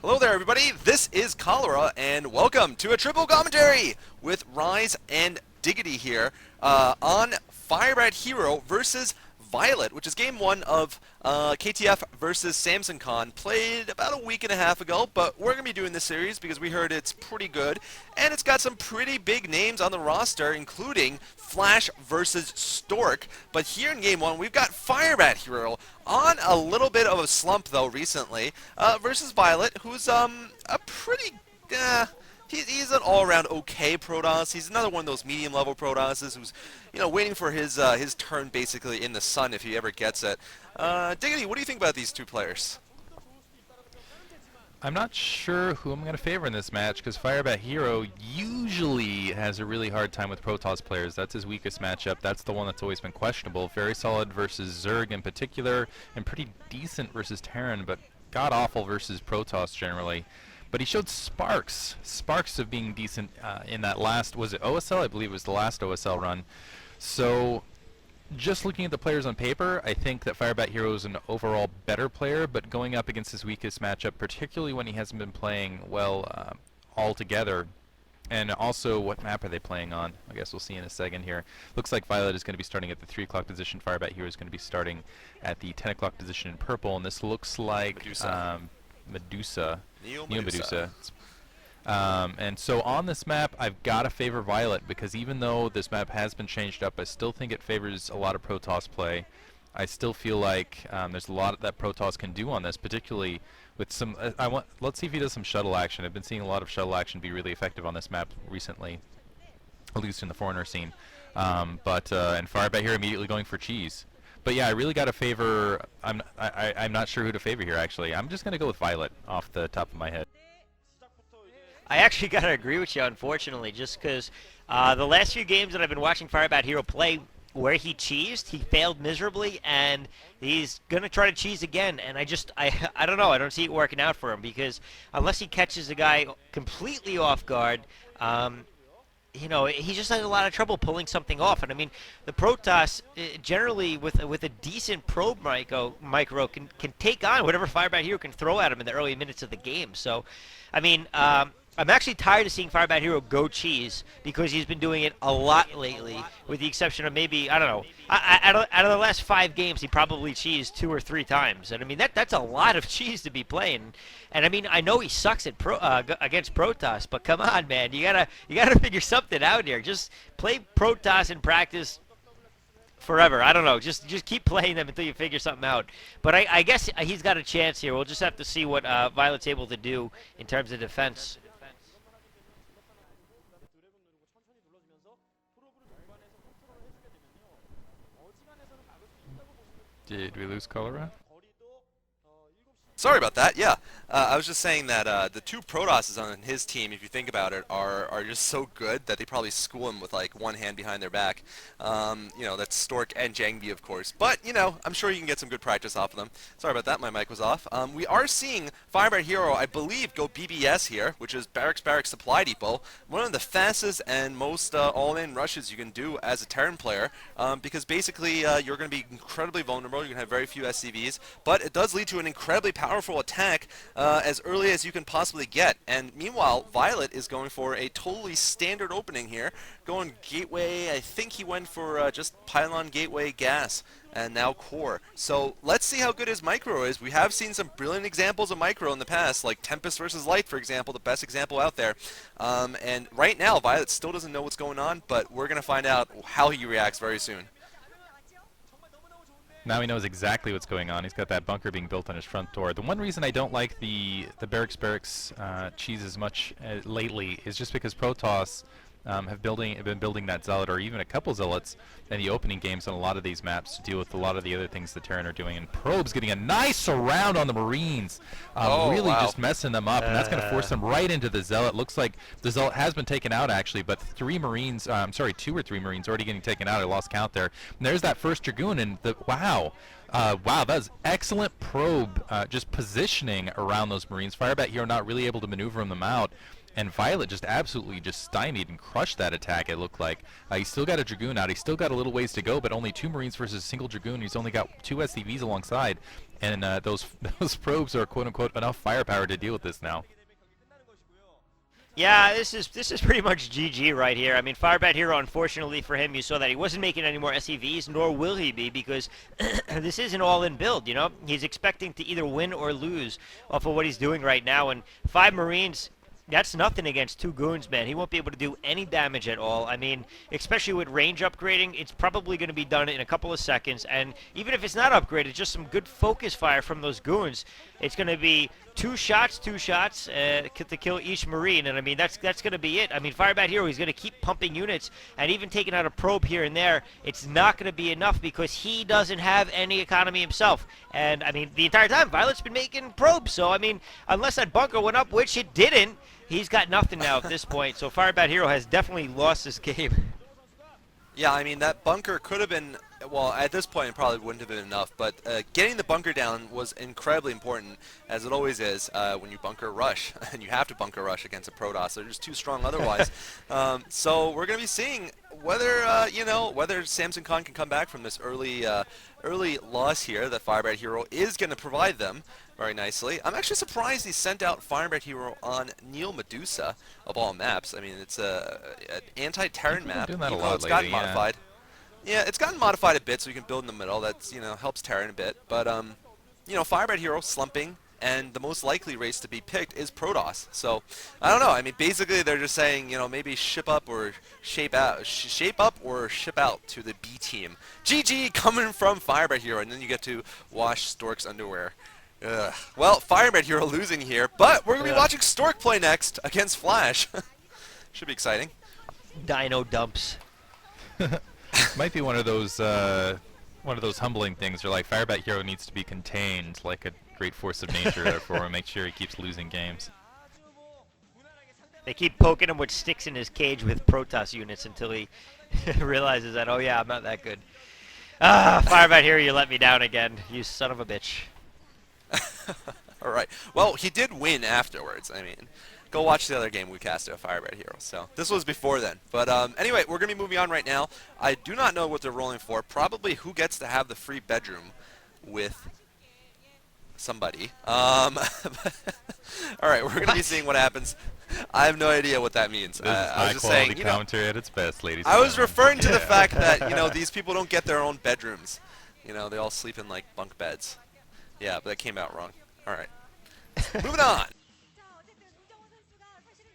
Hello there, everybody. This is Cholera, and welcome to a triple commentary with Rise and Diggity here on Firebat Hero versus Violet, which is game one of KTF versus Samson Con, played about a week and a half ago, but we're going to be doing this series because we heard it's pretty good, and it's got some pretty big names on the roster, including Flash versus Stork. But here in game one, we've got Firebat Hero on a little bit of a slump, though, recently, versus Violet, who's a pretty... He's an all-around okay Protoss. He's another one of those medium-level Protosses who's, waiting for his turn basically in the sun if he ever gets it. Diggity, what do you think about these two players? I'm not sure who I'm going to favor in this match because Firebat Hero usually has a really hard time with Protoss players. That's his weakest matchup. That's the one that's always been questionable. Very solid versus Zerg in particular, and pretty decent versus Terran, but god-awful versus Protoss generally. But he showed sparks of being decent in that last, was it OSL? I believe it was the last OSL run. So just looking at the players on paper, I think that Firebat Hero is an overall better player, but going up against his weakest matchup, particularly when he hasn't been playing well altogether. And also, what map are they playing on? I guess we'll see in a second here. Looks like Violet is going to be starting at the 3 o'clock position. Firebat Hero is going to be starting at the 10 o'clock position in purple, and this looks like Medusa. Neo Medusa. And so on this map, I've got to favor Violet because even though this map has been changed up, I still think it favors a lot of Protoss play. I still feel like there's a lot that Protoss can do on this, particularly with some... let's see if he does some shuttle action. I've been seeing a lot of shuttle action be really effective on this map recently, at least in the Foreigner scene. And Firebat here immediately going for cheese. But yeah, I really got to favor... I'm not sure who to favor here, actually. I'm just going to go with Violet off the top of my head. I actually got to agree with you, unfortunately, just because the last few games that I've been watching Firebat Hero play, where he cheesed, he failed miserably, and he's going to try to cheese again. And I don't know. I don't see it working out for him because unless he catches the guy completely off guard, he just has a lot of trouble pulling something off. And I mean, the Protoss generally with a decent probe micro can take on whatever Firebat Hero can throw at him in the early minutes of the game. So, I mean, I'm actually tired of seeing Firebat Hero go cheese because he's been doing it a lot lately, with the exception of maybe, I don't know, out of the last 5 games, he probably cheesed 2 or 3 times. And I mean, that's a lot of cheese to be playing. And I mean, I know he sucks at against Protoss, but come on, man, you gotta figure something out here. Just play Protoss in practice forever. I don't know. Just keep playing them until you figure something out. But I guess he's got a chance here. We'll just have to see what Violet's able to do in terms of defense. Did we lose Cholera? Sorry about that, yeah. I was just saying that the two Protosses on his team, if you think about it, are just so good that they probably school him with like one hand behind their back. That's Stork and Jangbi, of course. But, I'm sure you can get some good practice off of them. Sorry about that, my mic was off. We are seeing Firebat Hero, I believe, go BBS here, which is Barracks Supply Depot. One of the fastest and most all-in rushes you can do as a Terran player, because basically you're going to be incredibly vulnerable. You're going to have very few SCVs, but it does lead to an incredibly powerful attack as early as you can possibly get. And meanwhile, Violet is going for a totally standard opening here, going gateway. I think he went for just pylon gateway gas and now core. So let's see how good his micro is. We have seen some brilliant examples of micro in the past, like Tempest versus Light, for example, the best example out there. And right now, Violet still doesn't know what's going on, but we're going to find out how he reacts very soon. Now he knows exactly what's going on. He's got that bunker being built on his front door. The one reason I don't like the barracks cheese as much lately is just because Protoss have been building that Zealot, or even a couple Zealots, in the opening games on a lot of these maps to deal with a lot of the other things the Terran are doing. And Probe's getting a nice surround on the Marines, really wow. Just messing them up, and that's going to force them right into the Zealot. Looks like the Zealot has been taken out, actually, but 2 or 3 Marines already getting taken out. I lost count there. And there's that first Dragoon, and wow, that was excellent probe, just positioning around those Marines. Firebat Hero not really able to maneuver them out. And Violet just absolutely just stymied and crushed that attack, it looked like. He's still got a Dragoon out. He's still got a little ways to go, but only 2 Marines versus a single Dragoon. He's only got 2 SCVs alongside. And those probes are quote-unquote enough firepower to deal with this now. Yeah, this is pretty much GG right here. I mean, Firebat Hero, unfortunately for him, you saw that he wasn't making any more SEVs, nor will he be, because this is an all-in build, you know? He's expecting to either win or lose off of what he's doing right now, and 5 Marines, that's nothing against 2 goons, man. He won't be able to do any damage at all. I mean, especially with range upgrading, it's probably going to be done in a couple of seconds. And even if it's not upgraded, just some good focus fire from those goons, it's going to be 2 shots to kill each Marine. And I mean, that's going to be it. I mean, Firebat Hero, he's going to keep pumping units and even taking out a probe here and there. It's not going to be enough because he doesn't have any economy himself. And I mean, the entire time, Violet's been making probes. So I mean, unless that bunker went up, which it didn't, he's got nothing now at this point. So Firebat Hero has definitely lost this game. Yeah, I mean, that bunker could have been, well, at this point it probably wouldn't have been enough, but getting the bunker down was incredibly important, as it always is when you bunker rush, and you have to bunker rush against a Protoss. They're just too strong otherwise. So we're going to be seeing whether, whether Samson Khan can come back from this early loss here that Firebat Hero is going to provide them very nicely. I'm actually surprised he sent out Firebat Hero on Neil Medusa, of all maps. I mean, it's an anti-Terran map, doing that even a lot though it's gotten lately, modified. Yeah, it's gotten modified a bit, so you can build in the middle. That's, helps Terran a bit. But, Firebat Hero slumping, and the most likely race to be picked is Protoss. So, I don't know. I mean, basically, they're just saying, maybe ship up or ship out to the B team. GG coming from Firebat Hero, and then you get to wash Stork's underwear. Ugh. Well, Firebat Hero losing here, but we're going to be watching Stork play next against Flash. Should be exciting. Dino dumps. Might be one of those humbling things where like Firebat Hero needs to be contained like a great force of nature, therefore make sure he keeps losing games. They keep poking him with sticks in his cage with Protoss units until he realizes that, oh yeah, I'm not that good. Ah, Firebat Hero, you let me down again, you son of a bitch. All right. Well, he did win afterwards. I mean, go watch the other game we casted of Firebat Hero. So this was before then. But anyway, we're going to be moving on right now. I do not know what they're rolling for. Probably who gets to have the free bedroom with somebody. All right, we're going to be seeing what happens. I have no idea what that means. This is I was just high-quality saying, commentary at its best, ladies and I was gentlemen. referring to the fact that, these people don't get their own bedrooms. They all sleep in, like, bunk beds. Yeah, but that came out wrong. All right. Moving on.